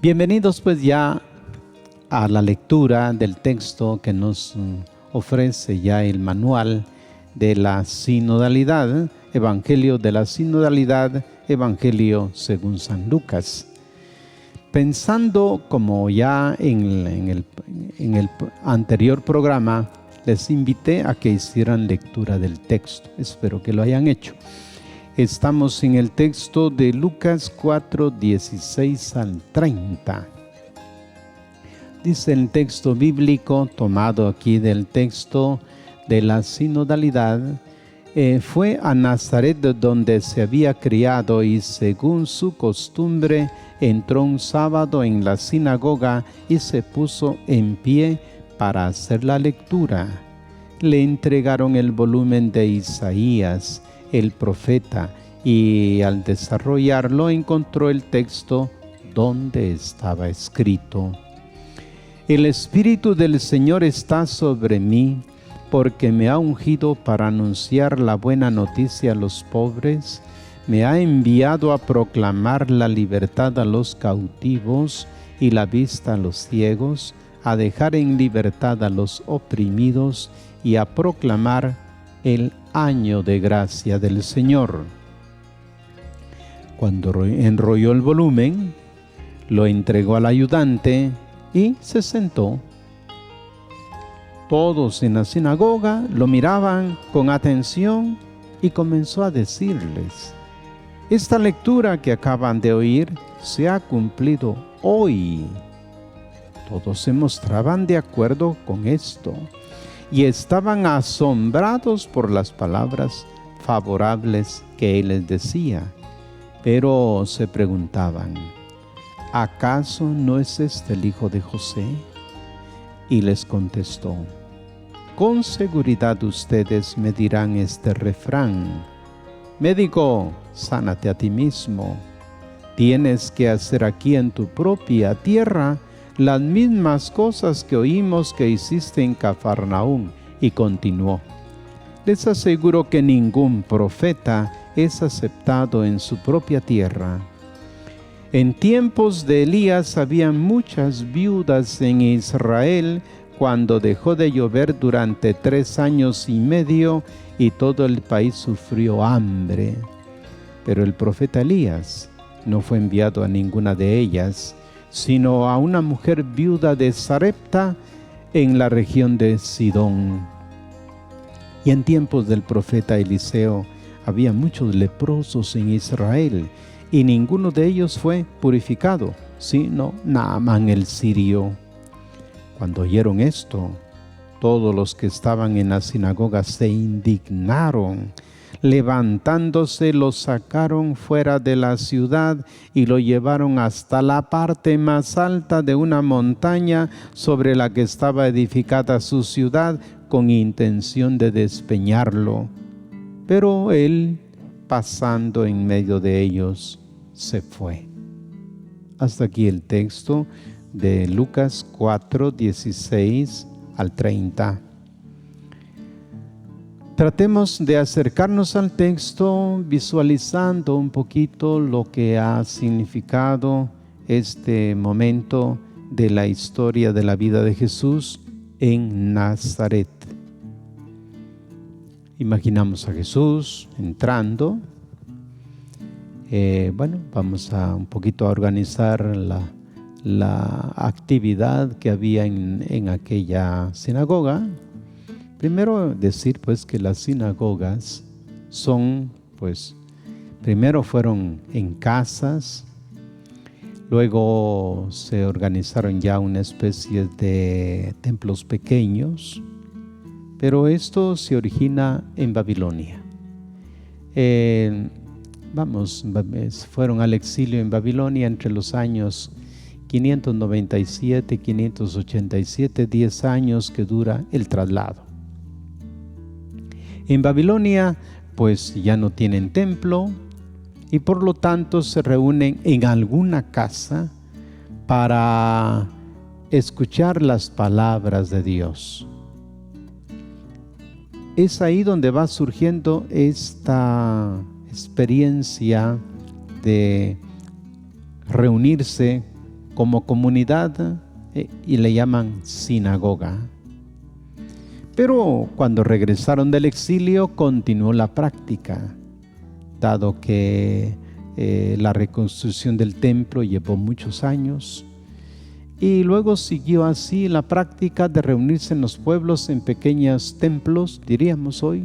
Bienvenidos pues ya a la lectura del texto que nos ofrece ya el manual de la sinodalidad, Evangelio de la Sinodalidad, Evangelio según San Lucas. Pensando, como ya en el anterior programa, les invité a que hicieran lectura del texto. Espero que lo hayan hecho. Estamos en el texto de Lucas 4, 16 al 30. Dice el texto bíblico, tomado aquí del texto de la sinodalidad, fue a Nazaret donde se había criado y según su costumbre entró un sábado en la sinagoga y se puso en pie para hacer la lectura. Le entregaron el volumen de Isaías, el profeta, y al desarrollarlo encontró el texto donde estaba escrito: El Espíritu del Señor está sobre mí, porque me ha ungido para anunciar la buena noticia a los pobres, me ha enviado a proclamar la libertad a los cautivos y la vista a los ciegos, a dejar en libertad a los oprimidos y a proclamar el año de gracia del Señor. Cuando enrolló el volumen, lo entregó al ayudante y se sentó. Todos en la sinagoga lo miraban con atención y comenzó a decirles: esta lectura que acaban de oír se ha cumplido hoy. Todos se mostraban de acuerdo con esto y estaban asombrados por las palabras favorables que él les decía. Pero se preguntaban: ¿acaso no es este el hijo de José? Y les contestó: con seguridad ustedes me dirán este refrán: médico, sánate a ti mismo. Tienes que hacer aquí en tu propia tierra las mismas cosas que oímos que hiciste en Cafarnaúm. Y continuó: les aseguro que ningún profeta es aceptado en su propia tierra. En tiempos de Elías había muchas viudas en Israel cuando dejó de llover durante 3 años y medio y todo el país sufrió hambre. Pero el profeta Elías no fue enviado a ninguna de ellas, sino a una mujer viuda de Sarepta en la región de Sidón. Y en tiempos del profeta Eliseo había muchos leprosos en Israel, y ninguno de ellos fue purificado, sino Naamán el sirio. Cuando oyeron esto, todos los que estaban en la sinagoga se indignaron. Levantándose, lo sacaron fuera de la ciudad y lo llevaron hasta la parte más alta de una montaña sobre la que estaba edificada su ciudad, con intención de despeñarlo. Pero él, pasando en medio de ellos, se fue. Hasta aquí el texto de Lucas 4, 16 al 30. Tratemos de acercarnos al texto visualizando un poquito lo que ha significado este momento de la historia de la vida de Jesús en Nazaret. Imaginamos a Jesús entrando. Vamos a un poquito a organizar la actividad que había en aquella sinagoga. Primero decir pues que las sinagogas son, primero fueron en casas, luego se organizaron ya una especie de templos pequeños, pero esto se origina en Babilonia. Fueron al exilio en Babilonia entre los años 597 y 587, 10 años que dura el traslado. En Babilonia, ya no tienen templo y por lo tanto se reúnen en alguna casa para escuchar las palabras de Dios. Es ahí donde va surgiendo esta experiencia de reunirse como comunidad y le llaman sinagoga. Pero cuando regresaron del exilio continuó la práctica, dado que la reconstrucción del templo llevó muchos años. Y luego siguió así la práctica de reunirse en los pueblos en pequeños templos, diríamos hoy,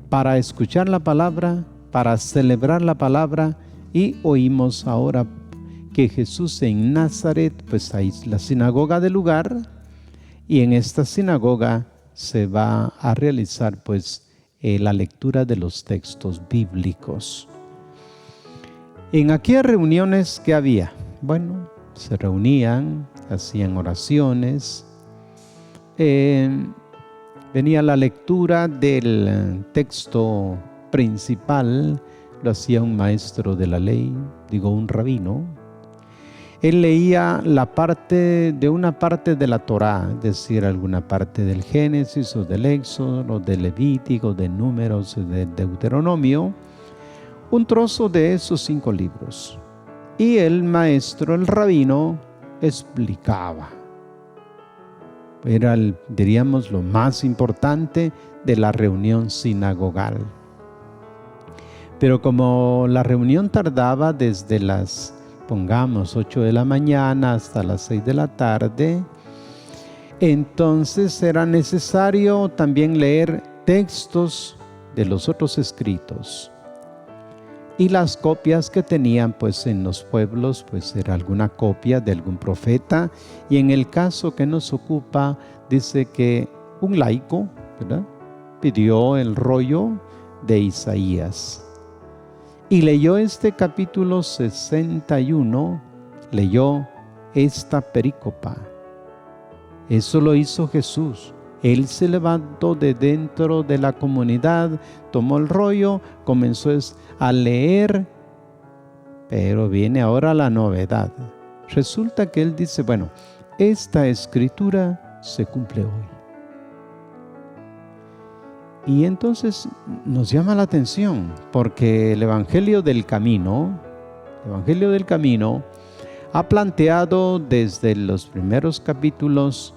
para escuchar la palabra, para celebrar la palabra. Y oímos ahora que Jesús en Nazaret, pues ahí es la sinagoga del lugar, y en esta sinagoga se va a realizar pues la lectura de los textos bíblicos. En aquellas reuniones que había, bueno, se reunían, hacían oraciones, venía la lectura del texto principal, lo hacía un maestro de la ley, un rabino. Él leía una parte de la Torá, es decir, alguna parte del Génesis o del Éxodo, o del Levítico, de Números, de Deuteronomio, un trozo de esos 5 libros. Y el maestro, el rabino, explicaba. Era, diríamos, lo más importante de la reunión sinagogal. Pero como la reunión tardaba desde las, pongamos, 8 de la mañana hasta las 6 de la tarde, entonces era necesario también leer textos de los otros escritos. Y las copias que tenían pues en los pueblos, pues era alguna copia de algún profeta. Y en el caso que nos ocupa, dice que un laico, ¿verdad?, pidió el rollo de Isaías. Y leyó este capítulo 61, leyó esta perícopa. Eso lo hizo Jesús. Él se levantó de dentro de la comunidad, tomó el rollo, comenzó a leer, pero viene ahora la novedad. Resulta que él dice, bueno, esta escritura se cumple hoy. Y entonces nos llama la atención, porque el Evangelio del Camino ha planteado desde los primeros capítulos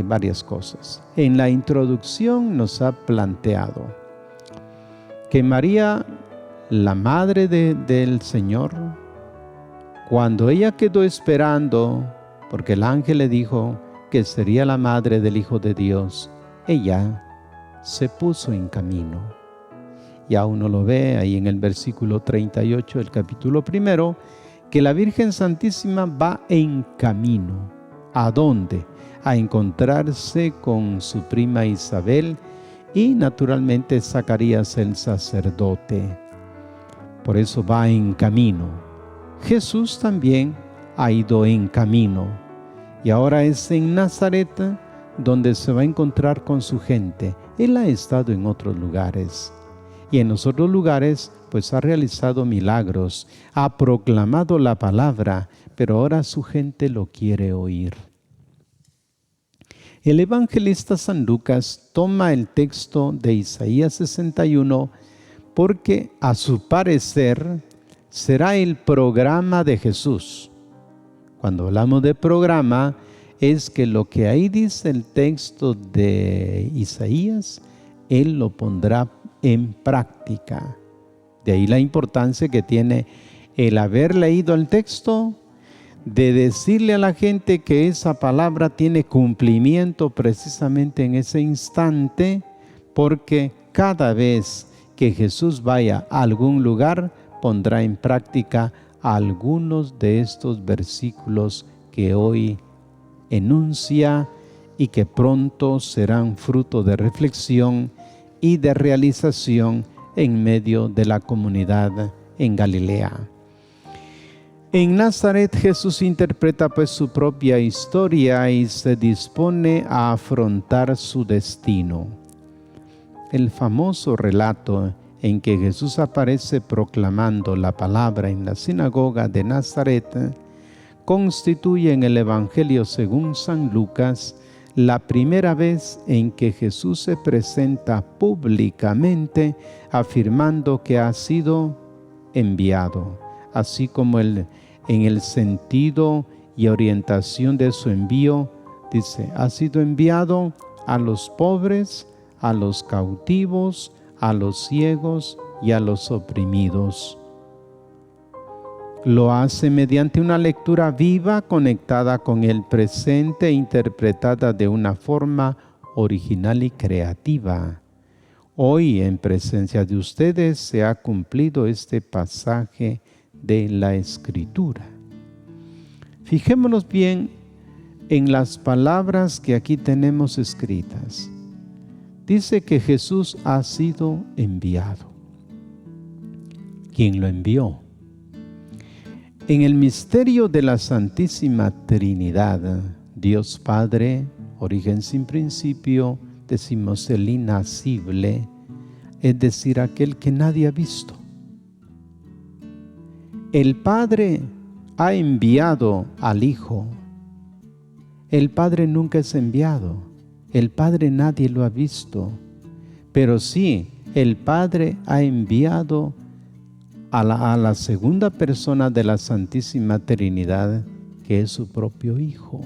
varias cosas. En la introducción nos ha planteado que María, la madre del Señor, cuando ella quedó esperando, porque el ángel le dijo que sería la madre del Hijo de Dios, ella se puso en camino. Ya uno lo ve ahí en el versículo 38 del capítulo 1, que la Virgen Santísima va en camino. ¿A dónde? A encontrarse con su prima Isabel y naturalmente Zacarías el sacerdote. Por eso va en camino. Jesús también ha ido en camino. Y ahora es en Nazaret donde se va a encontrar con su gente. Él ha estado en otros lugares. Y en los otros lugares pues ha realizado milagros, ha proclamado la palabra, pero ahora su gente lo quiere oír. El evangelista San Lucas toma el texto de Isaías 61 porque a su parecer será el programa de Jesús. Cuando hablamos de programa, es que lo que ahí dice el texto de Isaías, Él lo pondrá en práctica. De ahí la importancia que tiene el haber leído el texto, de decirle a la gente que esa palabra tiene cumplimiento precisamente en ese instante, porque cada vez que Jesús vaya a algún lugar, pondrá en práctica algunos de estos versículos que hoy enuncia y que pronto serán fruto de reflexión y de realización en medio de la comunidad en Galilea. En Nazaret Jesús interpreta pues su propia historia y se dispone a afrontar su destino. El famoso relato en que Jesús aparece proclamando la palabra en la sinagoga de Nazaret constituye en el Evangelio según San Lucas la primera vez en que Jesús se presenta públicamente afirmando que ha sido enviado, así como el en el sentido y orientación de su envío, dice, ha sido enviado a los pobres, a los cautivos, a los ciegos y a los oprimidos. Lo hace mediante una lectura viva, conectada con el presente e interpretada de una forma original y creativa. Hoy, en presencia de ustedes, se ha cumplido este pasaje de la Escritura. Fijémonos bien en las palabras que aquí tenemos escritas. Dice que Jesús ha sido enviado. ¿Quién lo envió? En el misterio de la Santísima Trinidad, Dios Padre, origen sin principio, decimos el inacible, es decir, aquel que nadie ha visto. El Padre ha enviado al Hijo. El Padre nunca es enviado. El Padre nadie lo ha visto. Pero sí, el Padre ha enviado a la segunda persona de la Santísima Trinidad, que es su propio Hijo.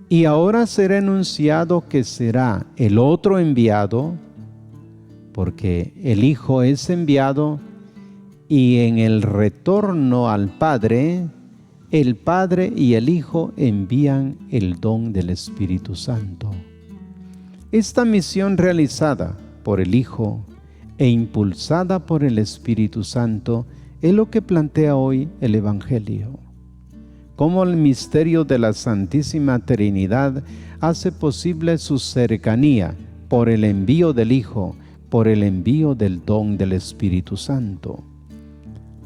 Y ahora será anunciado que será el otro enviado, porque el Hijo es enviado, y en el retorno al Padre, el Padre y el Hijo envían el don del Espíritu Santo. Esta misión realizada por el Hijo e impulsada por el Espíritu Santo es lo que plantea hoy el Evangelio. Cómo el misterio de la Santísima Trinidad hace posible su cercanía por el envío del Hijo, por el envío del don del Espíritu Santo.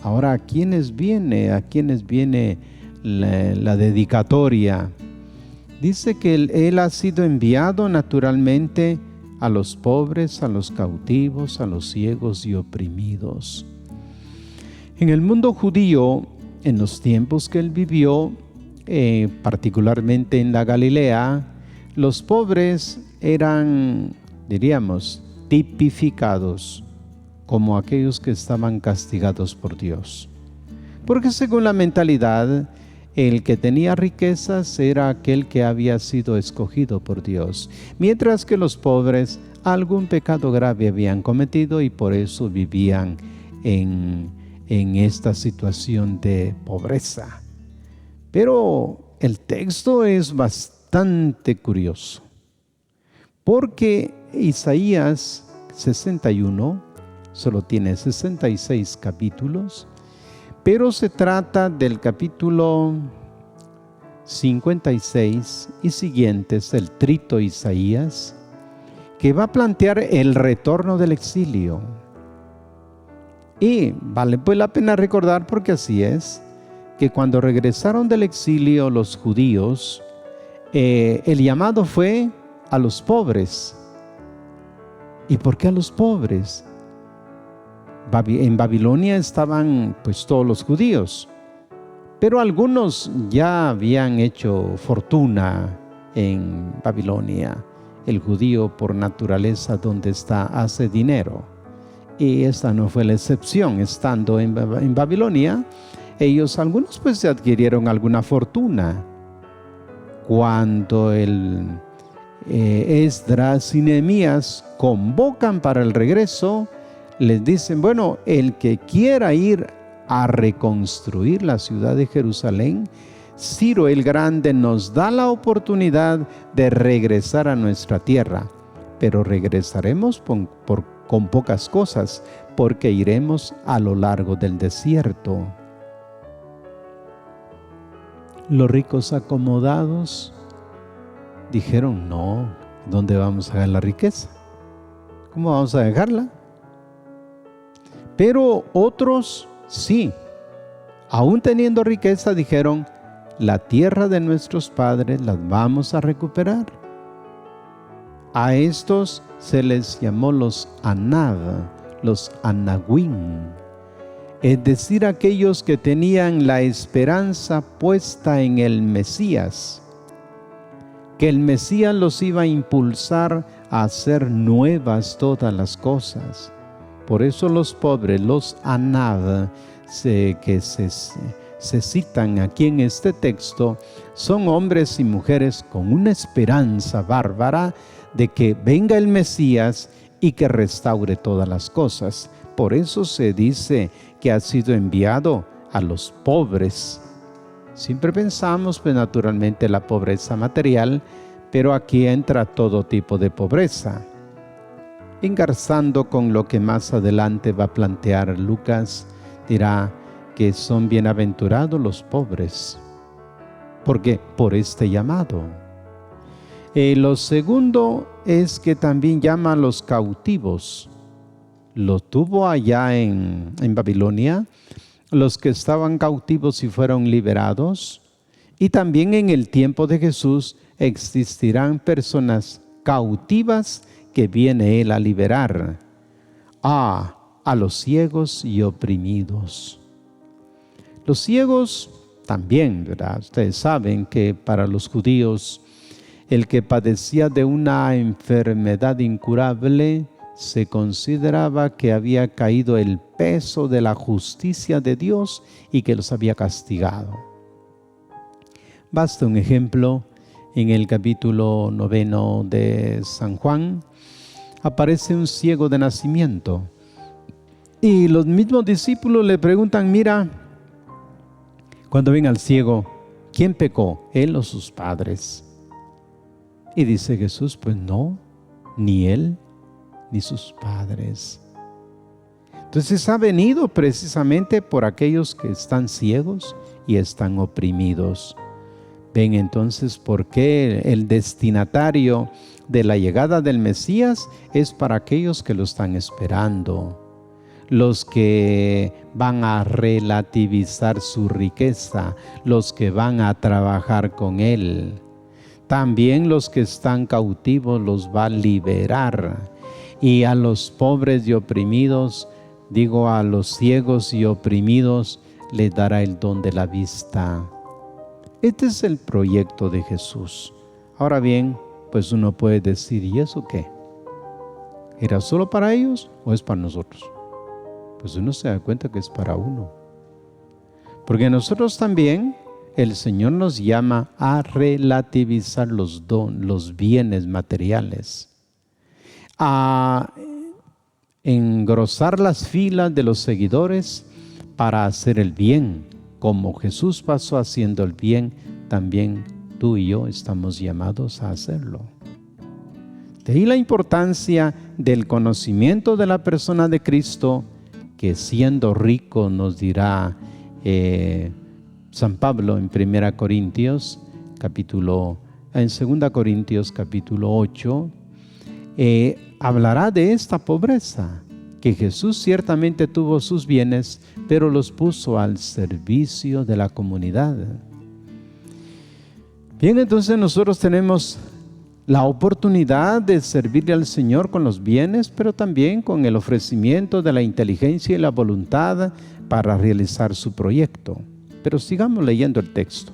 Ahora, ¿a quiénes viene la dedicatoria? Dice que Él ha sido enviado naturalmente a los pobres, a los cautivos, a los ciegos y oprimidos. En el mundo judío, en los tiempos que Él vivió, particularmente en la Galilea, los pobres eran, diríamos, tipificados como aquellos que estaban castigados por Dios. Porque según la mentalidad, el que tenía riquezas era aquel que había sido escogido por Dios, mientras que los pobres algún pecado grave habían cometido y por eso vivían en esta situación de pobreza. Pero el texto es bastante curioso, porque Isaías 61 solo tiene 66 capítulos, pero se trata del capítulo 56 y siguientes, el trito Isaías, que va a plantear el retorno del exilio. Y vale pues la pena recordar, porque así es, que cuando regresaron del exilio los judíos, el llamado fue a los pobres. ¿Y por qué a los pobres? En Babilonia estaban pues todos los judíos, pero algunos ya habían hecho fortuna en Babilonia. El judío por naturaleza donde está hace dinero, y esta no fue la excepción. Estando en Babilonia, algunos pues se adquirieron alguna fortuna. Cuando Esdras y Nehemías convocan para el regreso, les dicen, bueno, el que quiera ir a reconstruir la ciudad de Jerusalén, Ciro el Grande nos da la oportunidad de regresar a nuestra tierra, pero regresaremos con pocas cosas, porque iremos a lo largo del desierto. Los ricos acomodados dijeron, no, ¿dónde vamos a dejar la riqueza? ¿Cómo vamos a dejarla? Pero otros sí, aún teniendo riqueza, dijeron, la tierra de nuestros padres las vamos a recuperar. A estos se les llamó los Anab, los Anahuim, es decir, aquellos que tenían la esperanza puesta en el Mesías, que el Mesías los iba a impulsar a hacer nuevas todas las cosas. Por eso los pobres, los Anab, que se citan aquí en este texto son hombres y mujeres con una esperanza bárbara de que venga el Mesías y que restaure todas las cosas. Por eso se dice que ha sido enviado a los pobres. Siempre pensamos, pues naturalmente, la pobreza material, pero aquí entra todo tipo de pobreza. Engarzando con lo que más adelante va a plantear Lucas, dirá que son bienaventurados los pobres. ¿Por qué? Por este llamado. Lo segundo es que también llama a los cautivos. Lo tuvo allá en Babilonia, los que estaban cautivos y fueron liberados. Y también en el tiempo de Jesús existirán personas cautivas que viene Él a liberar. A los ciegos y oprimidos. Los ciegos también, ¿verdad? Ustedes saben que para los judíos el que padecía de una enfermedad incurable se consideraba que había caído el peso de la justicia de Dios y que los había castigado. Basta un ejemplo. En el capítulo 9 de San Juan aparece un ciego de nacimiento y los mismos discípulos le preguntan: mira, cuando ven al ciego, ¿quién pecó? ¿Él o sus padres? Y dice Jesús: pues no, ni él ni sus padres. Entonces ha venido precisamente por aquellos que están ciegos y están oprimidos. Ven entonces por qué el destinatario de la llegada del Mesías es para aquellos que lo están esperando, los que van a relativizar su riqueza, los que van a trabajar con Él. También los que están cautivos los va a liberar. Y a los pobres y oprimidos, digo a los ciegos y oprimidos, les dará el don de la vista. Este es el proyecto de Jesús. Ahora bien, pues uno puede decir: ¿y eso qué? ¿Era solo para ellos o es para nosotros? Pues uno se da cuenta que es para uno. Porque nosotros también, el Señor nos llama a relativizar los bienes materiales, a engrosar las filas de los seguidores para hacer el bien. Como Jesús pasó haciendo el bien, también tú y yo estamos llamados a hacerlo. De ahí la importancia del conocimiento de la persona de Cristo, que siendo rico, nos dirá San Pablo en 2 Corintios capítulo 8, hablará de esta pobreza, que Jesús ciertamente tuvo sus bienes, pero los puso al servicio de la comunidad. Bien, entonces nosotros tenemos la oportunidad de servirle al Señor con los bienes, pero también con el ofrecimiento de la inteligencia y la voluntad para realizar su proyecto. Pero sigamos leyendo el texto.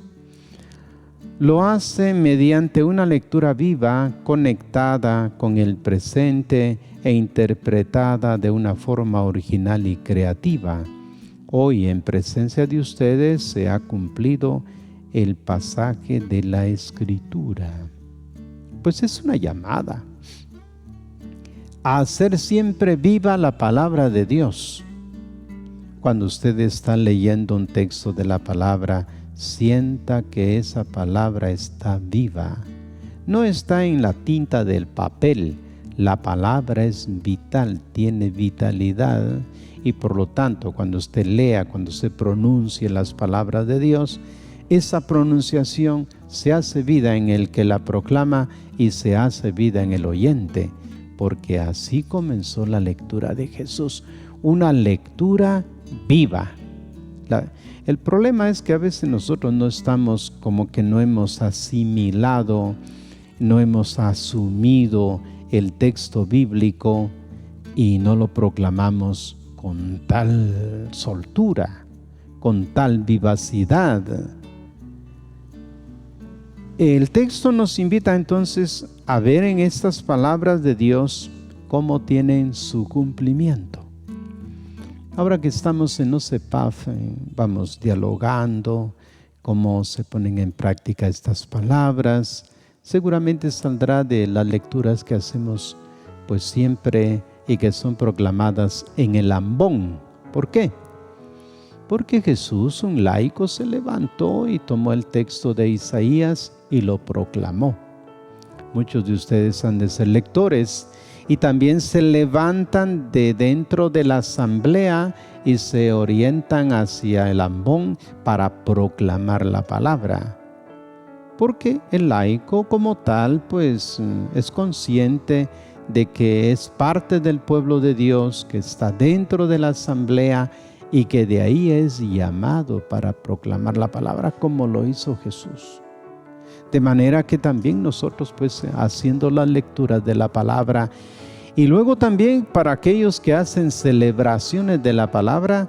Lo hace mediante una lectura viva, conectada con el presente e interpretada de una forma original y creativa. Hoy, en presencia de ustedes, se ha cumplido el pasaje de la Escritura. Pues es una llamada a hacer siempre viva la palabra de Dios. Cuando usted está leyendo un texto de la palabra, sienta que esa palabra está viva. No está en la tinta del papel. La palabra es vital, tiene vitalidad, y por lo tanto, cuando usted lea, cuando usted pronuncie las palabras de Dios, esa pronunciación se hace vida en el que la proclama y se hace vida en el oyente, porque así comenzó la lectura de Jesús, una lectura viva. El problema es que a veces nosotros no estamos, como que no hemos asimilado, no hemos asumido el texto bíblico y no lo proclamamos con tal soltura, con tal vivacidad. El texto nos invita entonces a ver en estas palabras de Dios cómo tienen su cumplimiento. Ahora que estamos en OCEPAF, vamos dialogando cómo se ponen en práctica estas palabras. Seguramente saldrá de las lecturas que hacemos pues siempre y que son proclamadas en el ambón. ¿Por qué? Porque Jesús, un laico, se levantó y tomó el texto de Isaías y lo proclamó. Muchos de ustedes han de ser lectores y también se levantan de dentro de la asamblea y se orientan hacia el ambón para proclamar la palabra. Porque el laico como tal pues es consciente de que es parte del pueblo de Dios, que está dentro de la asamblea y que de ahí es llamado para proclamar la palabra como lo hizo Jesús. De manera que también nosotros pues haciendo las lecturas de la palabra y luego también para aquellos que hacen celebraciones de la palabra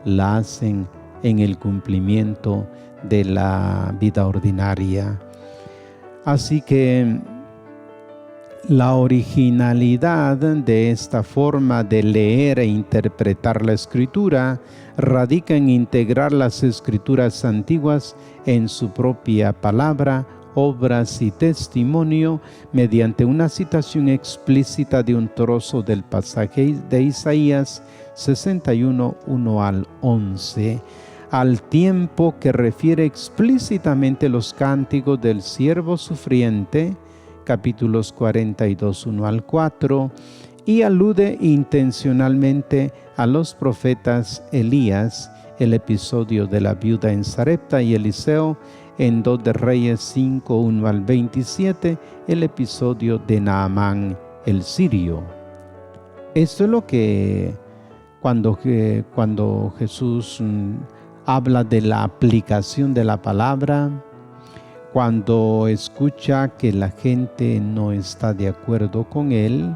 la hacen en el cumplimiento de la vida ordinaria. Así que la originalidad de esta forma de leer e interpretar la Escritura radica en integrar las Escrituras antiguas en su propia palabra, obras y testimonio mediante una citación explícita de un trozo del pasaje de Isaías 61, 1 al 11, al tiempo que refiere explícitamente los cánticos del siervo sufriente, capítulos 42, 1 al 4, y alude intencionalmente a los profetas Elías, el episodio de la viuda en Sarepta y Eliseo, en 2 de Reyes 5, 1 al 27, el episodio de Naamán el sirio. Esto es lo que cuando Jesús habla de la aplicación de la palabra, cuando escucha que la gente no está de acuerdo con él,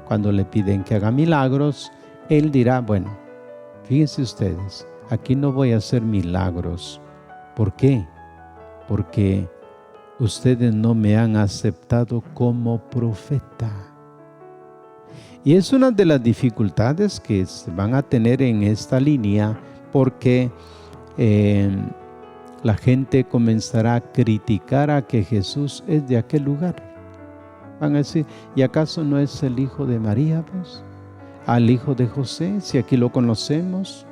cuando le piden que haga milagros, él dirá, bueno, fíjense ustedes, aquí no voy a hacer milagros. ¿Por qué? Porque ustedes no me han aceptado como profeta. Y es una de las dificultades que se van a tener en esta línea, porque la gente comenzará a criticar a que Jesús es de aquel lugar. Van a decir, ¿y acaso no es el hijo de María, pues? ¿Al hijo de José, si aquí lo conocemos?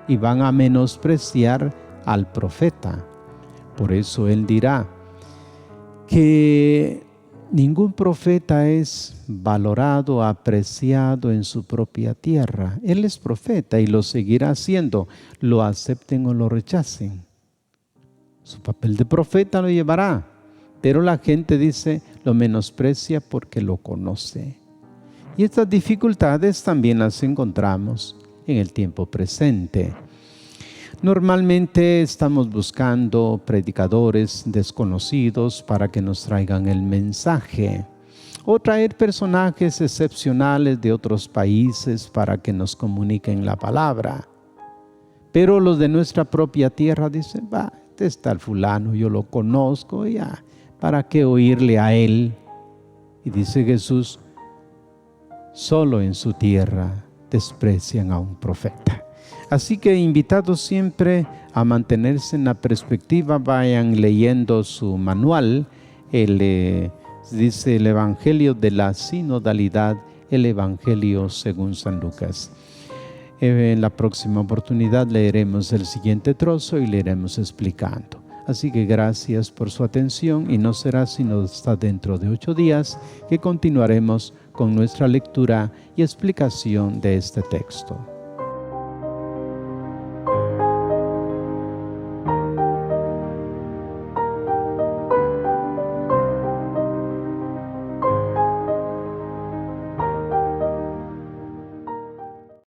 Y van a menospreciar al profeta. Por eso él dirá que ningún profeta es valorado, apreciado en su propia tierra. Él es profeta y lo seguirá haciendo, lo acepten o lo rechacen. Su papel de profeta lo llevará, pero la gente dice, lo menosprecia porque lo conoce. Y estas dificultades también las encontramos en el tiempo presente. Normalmente estamos buscando predicadores desconocidos para que nos traigan el mensaje, o traer personajes excepcionales de otros países para que nos comuniquen la palabra. Pero los de nuestra propia tierra dicen, este está el fulano, yo lo conozco, ya, ¿para qué oírle a él? Y dice Jesús, solo en su tierra desprecian a un profeta. Así que invitados siempre a mantenerse en la perspectiva, vayan leyendo su manual, dice el Evangelio de la Sinodalidad, el Evangelio según San Lucas. En la próxima oportunidad leeremos el siguiente trozo y le iremos explicando. Así que gracias por su atención y no será sino hasta dentro de 8 días que continuaremos con nuestra lectura y explicación de este texto.